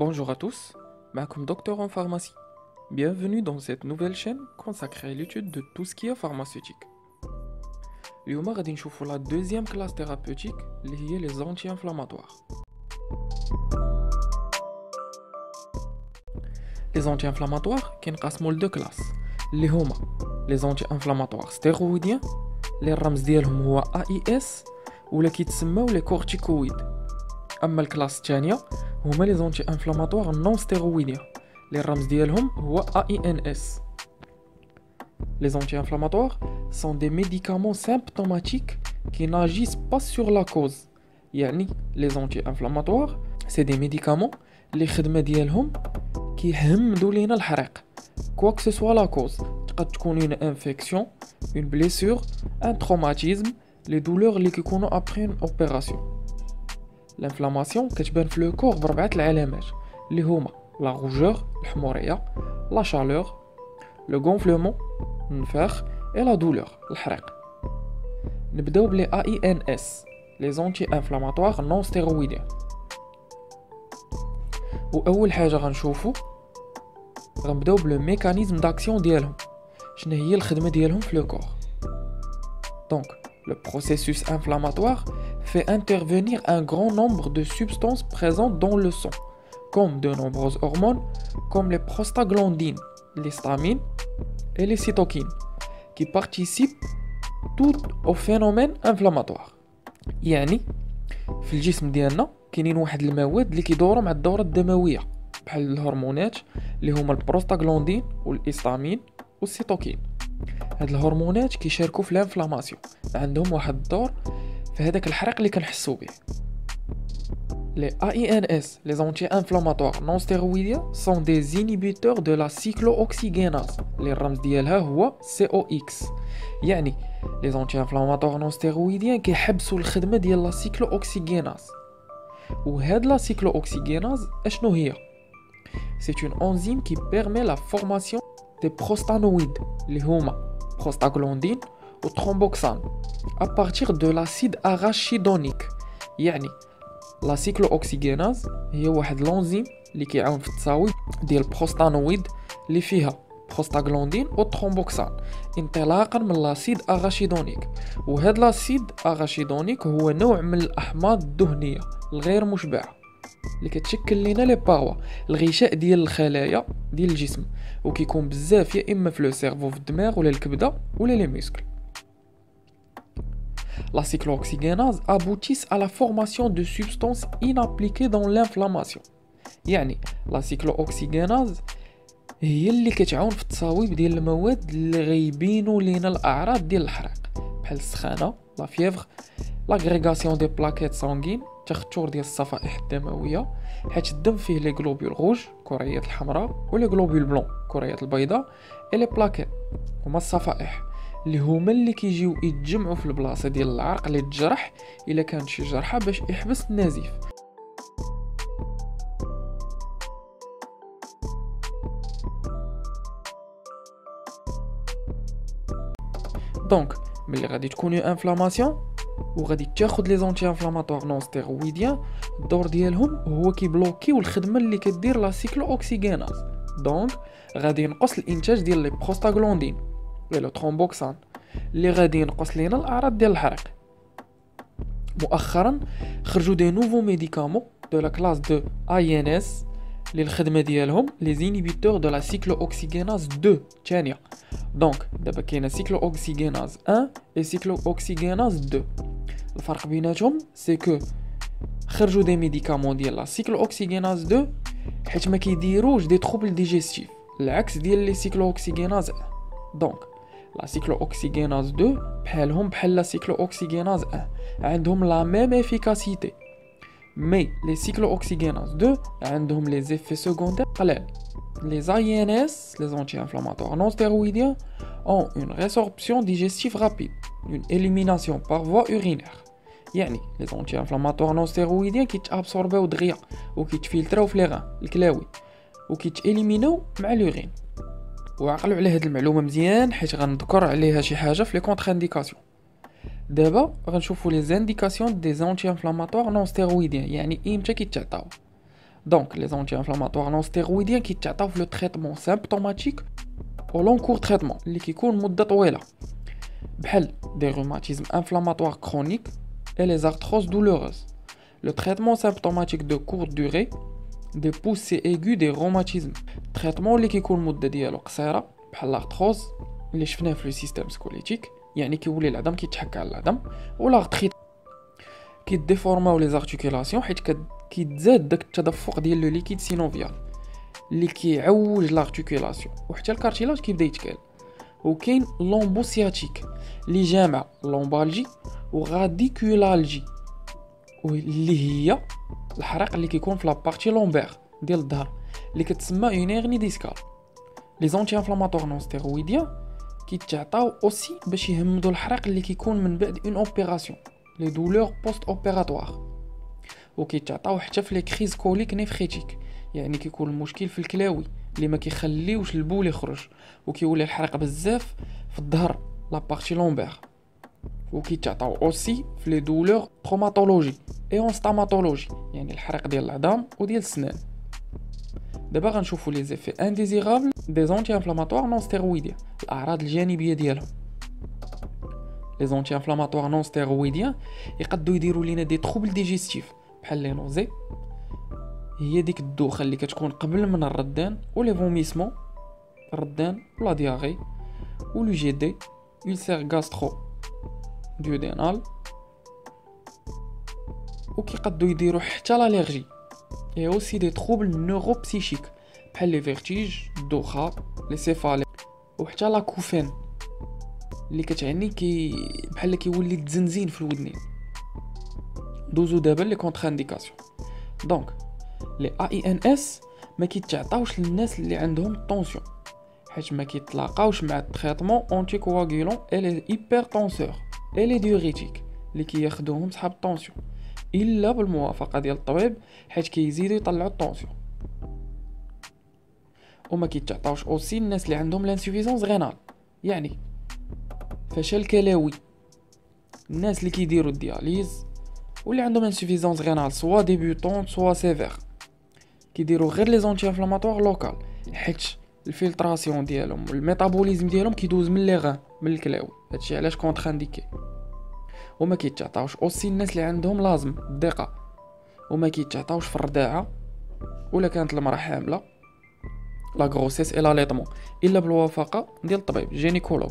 Bonjour à tous, comme docteur en pharmacie. Bienvenue dans cette nouvelle chaîne consacrée à l'étude de tout ce qui est pharmaceutique. اليوم غادي نشوفوا la deuxième classe thérapeutique اللي هي les anti-inflammatoires. Les anti-inflammatoires كينقسموا لدو كلاس اللي هما les anti-inflammatoires stéroïdiens اللي الرمز ديالهم هو AIS ولا كيتسموا les corticoïdes. اما الكلاس الثانيه هما les anti-inflammatoires non stéroïdiens اللي الرمز ديالهم هو AINS. Les anti-inflammatoires sont des médicaments symptomatiques qui n'agissent pas sur la cause. يعني les anti-inflammatoires c'est des médicaments اللي خدمة ديالهم كيحمدوا لينا الحريق quoi que ce soit la cause. تقد تكون une infection, une blessure, un traumatisme, les douleurs اللي كيكونوا après une opération. L'inflammation كتبان في لو كور بربعة العلامات اللي هما la rougeur الحمورية, la chaleur, le gonflement النفاخ et la douleur الحريق. نبداو بلي AINS les anti-inflammatoires non stéroïdiens. واول حاجه غنبداو بلو ميكانيزم داكسيون ديالهم. شنو هي الخدمه ديالهم في لو كور؟ Donc, le processus inflammatoire fait intervenir un grand nombre de substances présentes dans le sang, comme de nombreuses hormones, comme les prostaglandines, l'histamine et les cytokines, qui participent toutes au phénomène inflammatoire. يعني في الجسم ديالنا كاينين واحد المواد اللي كيدوروا مع الدورة الدموية بحال الهرمونات اللي هما البروستاغلاندين والإستامين والسيتوكين. هاد الهرمونات كيشاركوا في الانفلاماسيون، عندهم واحد الدور في هذاك الحرق اللي كنحسوا به. Les AINS, les anti-inflammatoires non stéroïdiens, sont des inhibiteurs de la cyclooxygénase. Les الرمز ديالها هو COX. يعني les anti-inflammatoires non stéroïdiens كيحبسوا الخدمة ديال la cyclooxygénase. وهاد la cyclooxygénase اشنو هي؟ C'est une enzyme qui permet la formation des prostanoïdes اللي هما prostaglandine ou thromboxane à partir de l'acide arachidonique. يعني لا سيكلوأوكسيغيناز هي واحد لونزيم اللي كيعاون في التصاويب ديال البروستانويد اللي فيها بروستاغلاندين و ترومبوكسان انطلاقا من لاسيد اغاشيدونيك. وهاد لاسيد اغاشيدونيك هو نوع من الاحماض الدهنيه الغير مشبعه اللي كتشكل لينا لي باغوا الغشاء ديال الخلايا ديال الجسم، وكيكون بزاف يا اما في لو سيرفو في الدماغ ولا الكبده ولا لي ميسكل. La cyclooxygénase aboutissent à la formation de substances inappliquées dans l'inflammation. يعني la cyclooxygénase هي اللي كتعاون في التصاويب ديال المواد اللي غيبينوا لينا الاعراض ديال الحريق بحال السخانه، لا فيفر، لاغريغاسيون دي بلاكيت سانغين، تخثر ديال الصفائح الدمويه، حيت الدم فيه لي غلوبول روج كريات الحمراء ولي غلوبول بلون كريات البيضاء، اي لي بلاكيت هما الصفائح اللي هما اللي كيجيو يتجمعوا في البلاصه ديال العرق اللي تجرح الا كانت شي جرحه باش يحبس النزيف. دونك ملي غادي تكون انفلاماسيون وغادي تاخد لي زونتي انفلاماتوار نون ستيرويديان، الدور ديالهم هو كيبلوكيو الخدمه اللي كدير لا سيكلوأوكسيغيناز. دونك غادي ينقص الانتاج ديال لي بروستاغلاندين لو ترومبوكسان اللي غادي ينقص لينا الاعراض ديال الحريق. مؤخرا خرجوا دي نوفو ميديكامون دو لا كلاس دو AINS اللي الخدمه ديالهم لي زينيبيتور دو لا سيكلوأوكسيغيناز 2 ثانيه. دونك دابا كاينه سيكلوأوكسيغيناز 1 اي سيكلوأوكسيغيناز 2. الفرق بيناتهم سي كو خرجوا دي ميديكامون ديال لا سيكلوأوكسيغيناز 2 حيت ما كيديروش دي تروبل ديجيستيف العكس ديال لي سيكلوأوكسيغيناز 1. دونك لا سيكلوأوكسيغيناز 2 بحالهم بحال لا سيكلوأوكسيغيناز 1 عندهم لا ميم افيكاسيتي، مي لي سيكلوأوكسيغيناز 2 عندهم لي زيفي سيكوندير قلال. Les AINS, les anti-inflammatoires non stéroïdiens, ont une résorption digestive rapide, une élimination par voie urinaire. يعني les anti-inflammatoires non stéroïdiens كيتابسوربيو دغيا وكيتفلتراو في لي غان الكلاوي وكيتاليميناو مع لورين. وعقلوا على هاد المعلومه مزيان حيت غنذكر عليها شي حاجه في لي كونتر انديكاسيون. دابا غنشوفوا لي زانديكاسيون دي زانتي انفلاماتوار نون ستيرويديان، يعني امتى كيتعطاو. دونك لي زونتي انفلاماتوار نون ستيرويديان كيتعطاو في لو تريتمون سيمبتوماتيك و لون كور تريتمون اللي كيكون مده طويله بحال دي روماتيزم انفلاماتوار كرونيك et les arthroses douloureuses. Le traitement symptomatique de courte durée des poussées aiguës des rhumatismes. Traitement اللي كيكون المده ديالو قصيره بحال l'arthrose اللي شفناه في السيستم سكوليتيك يعني كيولي العظم كيتحكى على العظم ولا غتخيط كيديفورماو لي زارتيكولاسيون حيت كيتزاد داك التدفق ديال لو ليكيد سينوفيال اللي كيعوج لارتيكولاسيون وحتى الكارتيلاج كيبدا يتكال. وكاين لومبوسياتيك اللي جامع لومبالجي وغاديكولالجي واللي هي الحرق اللي كيكون في لابارتي لومبير ديال الظهر اللي كتسمى اون هيرني ديسكال. لي زونتي انفلاماتوار نون ستيرويديان كيتعطاو اوسي باش يهمدوا الحرق اللي كيكون من بعد اون اوبيراسيون لي دولور بوست اوبيراتوار. وكيتعطاو حتى في لي كريز كوليك نيفريتيك يعني كيكون المشكل في الكلاوي اللي ما كيخليوش البول يخرج وكيولي الحرق بزاف في الظهر لابارتي لومبير. وكيتعطاو اوسي في لي دولور تروماتولوجي اي اون ستاماتولوجي يعني الحرق ديال العظام وديال السنان. دابا غنشوفوا لي زيفي انديزيرابل دي زونتي انفلاماتوار نون ستيرويديان الاعراض الجانبيه ديالهم. لي زونتي انفلاماتوار نون ستيرويديان يقدروا يديروا لينا دي تروبل ديجيستيف بحال لي نوزي هي ديك الدوخه اللي كتكون قبل من الردان ولي فوميسمون الردان ولا دياغي ولو جي دي ulcère gastro duodénal وكيقدروا يديروا حتى l'allergie et aussi des troubles neuropsychiques بحال لي فيرتيج الدوخه لي سيفالي وحتى لا كوفين اللي كتعني بحال كيولي التزنزين في الودنين. دوزو دابا لي كونتر انديكاسيون. دونك لي AINS ما كيتعطاوش للناس اللي عندهم الطونسيون حيت ما كيتلاقاوش مع التريتمون اونتي كواغولون اي لي هيبرتونسور اي لي ديوريتيك اللي كياخذوهم صحاب الطونسيون الا بالموافقه ديال الطبيب حيت كيزيدوا يطلعوا الطونسيون. وما كيتعطاوش اوسي الناس اللي عندهم لانسوفيزونس غينال يعني فشل كلوي الناس اللي كيديروا الدياليز واللي عندهم انسوفيزونس غينال سوا ديبيوتون سوا سيفير كيديروا غير لي زونتي انفلاماتوار لوكال حيت الفلتراسيون ديالهم والميتابوليزم ديالهم كيدوز من لي غان من الكلاوي هادشي علاش كونتر انديكي. وما كيتعطاوش اوسي الناس اللي عندهم لازم الضيقه وما كيتعطاوش في الرضاعه ولا كانت المراه حامله لا غروسيس الا ليطمون الا بالوافقه ديال الطبيب جينيكولوج.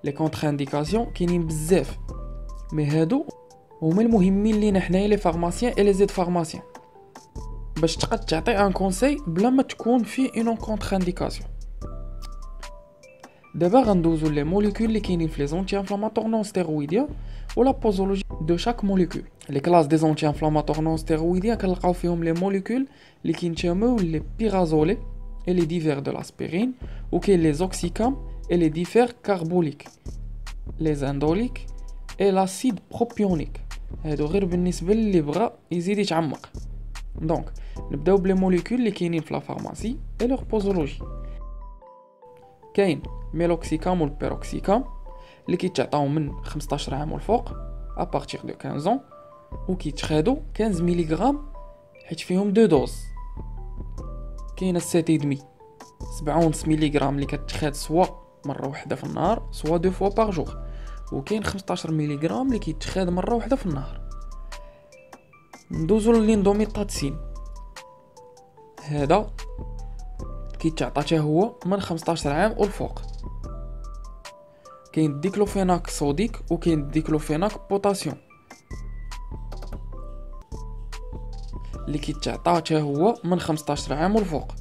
لي كونتر انديكاسيون كاينين بزاف مي هادو هما المهمين لينا حنايا لي فارماسيان اي لي زيد فارماسيان باش تقد تعطي ان كونساي بلا ما تكون فيه اون كونتر انديكاسيون. دابا غندوزو لي موليكول اللي كاينين في لي زونتي انفلاماتور نون ستيرويديان ولا بوزولوجي دو شاك موليكول. لي كلاس دي زونتي انفلاماتور نون ستيرويديان كنلقاو فيهم لي موليكول اللي كينتميو لي بيرازولي اي لي ديفير دو لاسبيرين وكاين لي زوكسيكام اي لي ديفير كاربوليك لي زاندوليك اي لاسيد بروبيونيك. هادو غير بالنسبه اللي بغى يزيد يتعمق. دونك نبداو بلي موليكول اللي كاينين في لا فارماسي اي لور بوزولوجي. كاين ميلوكسيكام والبيروكسيكام اللي كيتعطاو من 15 عام والفوق ا بارتير دو 15 ans وكيتخادو 15 ملغ حيت فيهم دو دوز. كاين الساتي دمي 7 ملغ اللي كتخاد سوا مره واحده في النهار سوا دو فوا بار جور وكاين 15 ملغ اللي كيتخاد مره واحده في النهار. ندوزو لليندوميتاتسين هذا كيتعطى حتى هو من 15 عام والفوق. كاين الديكلوفيناك صوديك وكاين الديكلوفيناك بوتاسيوم اللي كيتعطى حتى هو من 15 عام والفوق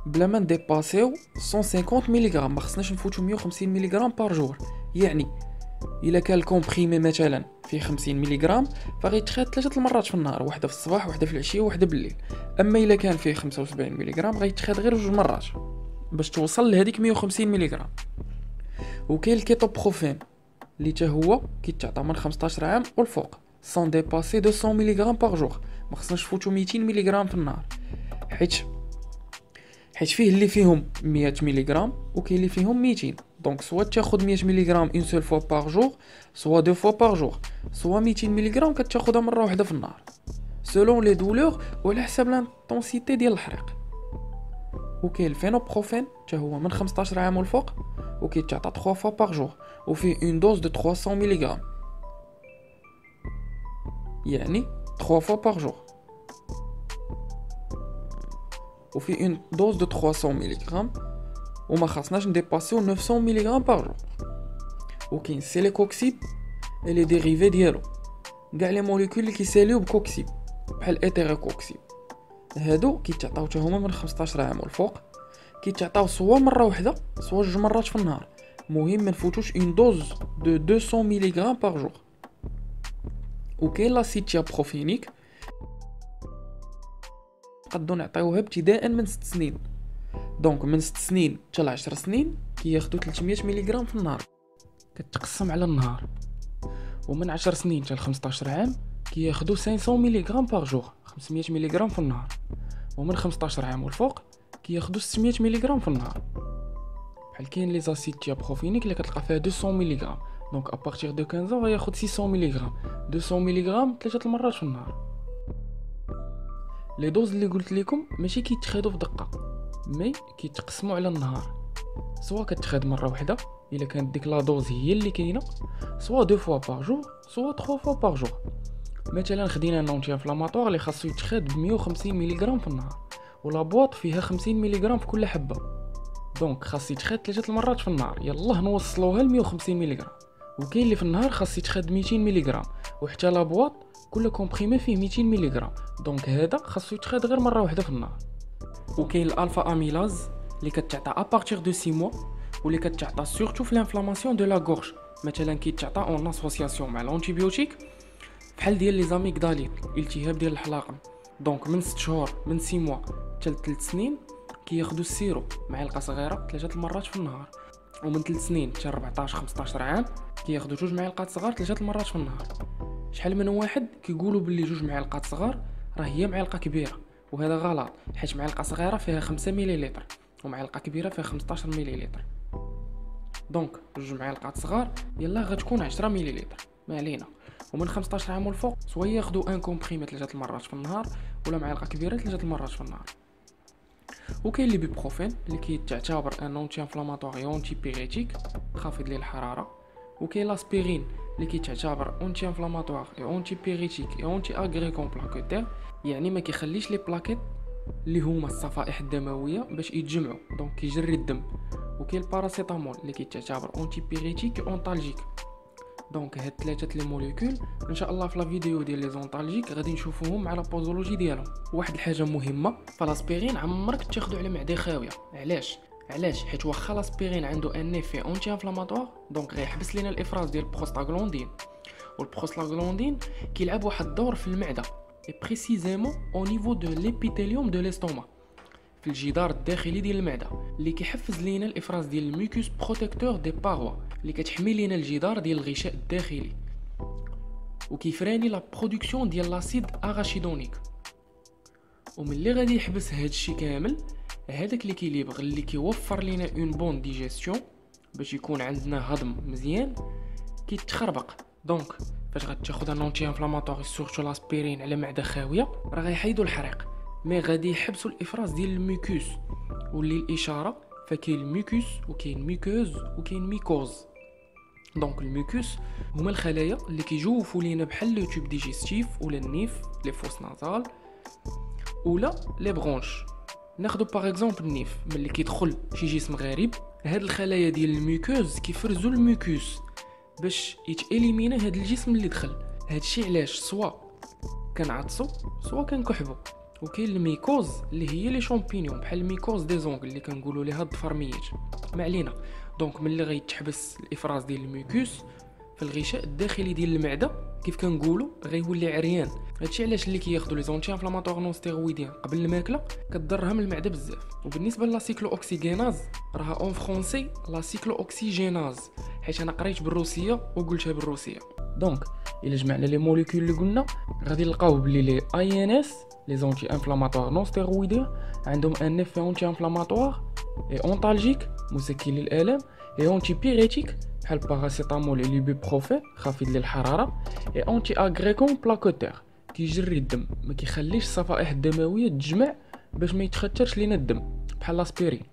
بلا ما نديباسيو 150 ملغ. ما خصناش نفوتو 150 ملغ بار جور يعني الا كان الكومبريمي مثلا فيه 50 ملغ فغيتخاد 3 المرات في النهار واحده في الصباح واحده في العشيه وواحده بالليل. اما الا كان فيه 75 ملغ غيتخاد غير 2 مرات باش توصل لهذيك 150 ملغ. وكاين الكيتوبروفين اللي حتى هو كيتعطى من 15 عام والفوق سون ديباسي 200 ملغ بار جور. ما خصناش نفوتو 200 ملغ في النهار حيت فيه اللي فيهم 100 ملغ وكاين اللي فيهم 200 دونك سوا تاخذ 100 ملغ اون سول فوا باغ جور، سوا دو فوا باغ جور، سوا 200 ملغ كتاخذها مره واحده في النهار سولون لي دولور وعلى حساب لانتونسيتي ديال الحريق. وكاين الفينوبروفين حتى هو من 15 عام والفوق، وكيتعطى 3 فوا باغ جور وفيه اون دوز دو 300 ملغ، يعني 3 فوا باغ جور، وفي اون دوز دو 300 ملغ، وما خاصناش نديباسيو 900 ملغ باغ جور. وكاين سيليكوكسيب اي لي ديريفي ديالو، كاع لي موليكول اللي كيساليو بكوكسيب بحال ايثيروكوكسيب، هادو كيتعطاو حتى هما من 15 عام والفوق، كيتعطاو سوا مره واحده سوا جوج مرات في النهار، مهم ما نفوتوش اون دوز دو 200 ملغ باغ جور. وكاين لاسيتيا بروفينيك نقدروا نعطيوها ابتداء من 6 سنين، دونك من 6 سنين حتى ل 10 سنين كياخذوا 300 ملغ في النهار، كتقسم على النهار. ومن 10 سنين حتى ل 15 عام كياخذوا 500 ملغ باغ جور، 500 ملغ في النهار. ومن 15 عام والفوق كياخذوا 600 ملغ في النهار. بحال كاين لي زاسيتيا بروفينيك اللي كتلقى فيها 200 ملغ، دونك ابارتير دو 15 غياخذ 600 ملغ، 200 ملغ 3 المرات في النهار. لي دوز اللي قلت لكم ماشي كيتخادوا في دقه، مي كيتقسموا على النهار، سواء كتخاد مره واحده الا كانت ديك لا دوز هي اللي كاينه، سواء دو فوا باغ جور، سواء 3 فوا باغ جور. مثلا خدينا نونتي انفلاماتوار اللي خاصو يتخاد ب 150 ملغ في النهار، ولا بواط فيها 50 ملغ في كل حبه، دونك خاص يتخاد 3 المرات في النهار، يلاه نوصلوها ل 150 ملغ. وكاين اللي في النهار خاص يتخاد 200 ملغ، وحتى لا بواط كل كومبريمي فيه 200 ملغ، دونك هذا خاصو يتخاد غير مره واحده في النهار. وكاين الالفا اميلاز اللي كتعطى ابارتير دو 6 موا، واللي كتعطى سورتو في لانفلاماسيون دو لا غورج، مثلا كيتعطى اون اسوسياسيون مع الانتيبيوتيك بحال ديال لي زاميغدالين، الالتهاب ديال الحلاقه. دونك من 6 شهور، من 6 موا حتى ل 3 سنين كياخذوا السيرو معلقه صغيره 3 المرات في النهار. ومن 3 سنين حتى 14 15 عام كياخذوا 2 معالق صغار 3 المرات في النهار. شحال من واحد كيقولوا باللي 2 معالق صغار راه هي معلقه كبيره، وهذا غلط، حيت معلقه صغيره فيها 5 مليلتر ومعلقه كبيره فيها 15 مليلتر. دونك 2 معالق صغار يلا غتكون 10 مليلتر، ما علينا. ومن 15 عام والفوق سوا ياخذوا ان كومبريمي 3 المرات في النهار، ولا معلقه كبيره 3 المرات في النهار. وكاين لي بيبروفين اللي كيتعتبر ان اونتي انفلاماتوار اونتي بيريتيك خافض للحراره. وكاين لاسبيرين اللي كيتعتبر اونتي انفلاماتوار اونتي بيريتيك اونتي اغريكون بلاكيتير، يعني ما كيخليش لي بلاكيت اللي هما الصفائح الدمويه باش يتجمعوا، دونك كيجري الدم. وكاين الباراسيتامول اللي كيتعتبر اونتي بيريتيك اونتالجيك. دونك هاد ثلاثه لي موليكول ان شاء الله في لا فيديو ديال لي زونتالجيك غادي نشوفوهم على بوزولوجي ديالهم. واحد الحاجه مهمه، فلاسبيرين عمرك تاخذو على معده خاويه. علاش حيت واخا لاسبيرين عنده ان ايفي اونتي انفلاماتوار، دونك غيحبس لينا الافراز ديال البروستاغلاندين، والبروستاغلاندين كيلعب واحد الدور في المعده، اي بريسيزيمون او نيفو دو ليبيثيليوم دو ليستوما، في الجدار الداخلي ديال المعده، اللي كيحفز لينا الافراز ديال الميكوس بروتيكتور دي باروا اللي كتحمي لينا الجدار ديال الغشاء الداخلي، وكيفراني لا برودكسيون ديال لاسيد اراشيدونيك. وملي غادي يحبس هادشي كامل، هذاك اللي كيليبغ اللي كيوفر لينا اون بون ديجيستيون باش يكون عندنا هضم مزيان كيتخربق. دونك فاش غتاخذ ان انتي انفلاماتوري سورتو لاسبيرين على معده خاويه راه غيحيدوا الحريق، مي غادي يحبسوا الافراز ديال الميكوس، واللي الاشاره فكاين الميكوس وكاين ميكوز وكاين ميكوز. دونك الميكوس هما الخلايا اللي كيجوفوا لينا بحال لو تيوب ديجيستيف ولا النيف لي فوس نازال ولا لي برونش. ناخذ باغ اكزومبل النيف، ملي كيدخل شي جسم غريب هاد الخلايا ديال الميكوز كيفرزوا الميكوس باش يتاليمينا هاد الجسم اللي دخل. هادشي علاش سوا كنعطسو سوا كنكحبو. وكاين الميكوز اللي هي لي شامبينيون بحال الميكوز دي زونغ اللي كنقولوا ليها الضفرميات، ما علينا. دونك ملي غيتحبس الافراز ديال الميكوس في الغشاء الداخلي ديال المعده كيف كنقولوا غيولي عريان. هادشي علاش اللي كياخذوا لي زونتي انفلاماتوار نون ستيرويديان قبل الماكله كضرهم المعده بزاف. وبالنسبه لا سيكلو اوكسيغيناز راها اون فرونسي لا سيكلو اوكسيجيناز، حيت انا قريت بالروسيه وقلتها بالروسيه. دونك الا جمعنا لي موليكول اللي قلنا غادي نلقاو بلي لي اي ان اس لي زونتي انفلاماتوار نون ستيرويديان عندهم ان اف انتي انفلاماتوار اي اونتالجيك مسكن للالام لي انتي بيريتيك بحال باراسيتامول ليبوبروفين خافض للحراره، اي انتي اغريكون بلاكوتير كيجري الدم، ما كيخليش الصفائح الدمويه تجمع باش ما يتخثرش لينا الدم بحال لاسبيرين.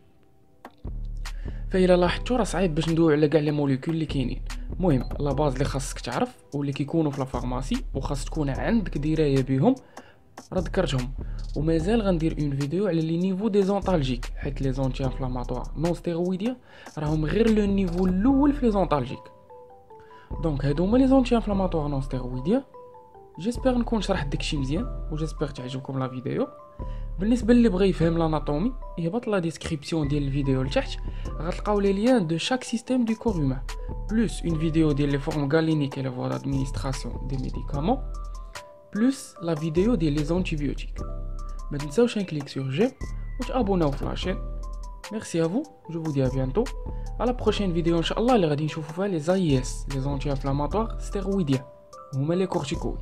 فإلا لاحظتوا راه صعيب باش ندويو على كاع لي موليكول اللي كاينين. المهم لا باز اللي خاصك تعرف واللي كيكونوا في لا فارماسي وخاص تكون عندك درايه بهم راه ذكرتهم. ومازال غندير اون فيديو على لي نيفو دي زونتالجيك، حيت لي زونتي انفلاماتوار نون ستيرويديا راهم غير لو نيفو الاول في لي زونتالجيك. دونك هادو هما لي زونتي انفلاماتوار نون ستيرويديا. جيسبر نكون شرحت داكشي مزيان وجيسبر تعجبكم لا فيديو. بالنسبه اللي بغى يفهم لاناتومي يهبط لا ديسكريبسيون ديال الفيديو لتحت، غتلقاو لي ليان دو شاك سيستيم دو كور هومان بلس اون فيديو ديال لي فورم غالينيك اي لا فوا دادمينستراسيون دي ميديكامون بلس لا فيديو ديال لي زونتيبيوتيك. ما تنساوش كليك سور جيم وتابوناو في لاشين. ميرسي ا فو، جو فو دي ا بيانتو على بروشين فيديو ان شاء الله اللي غادي نشوفوا فيها لي زايس لي زونتي انفلاماتوار ستيرويديان هما لي كورتيكويد.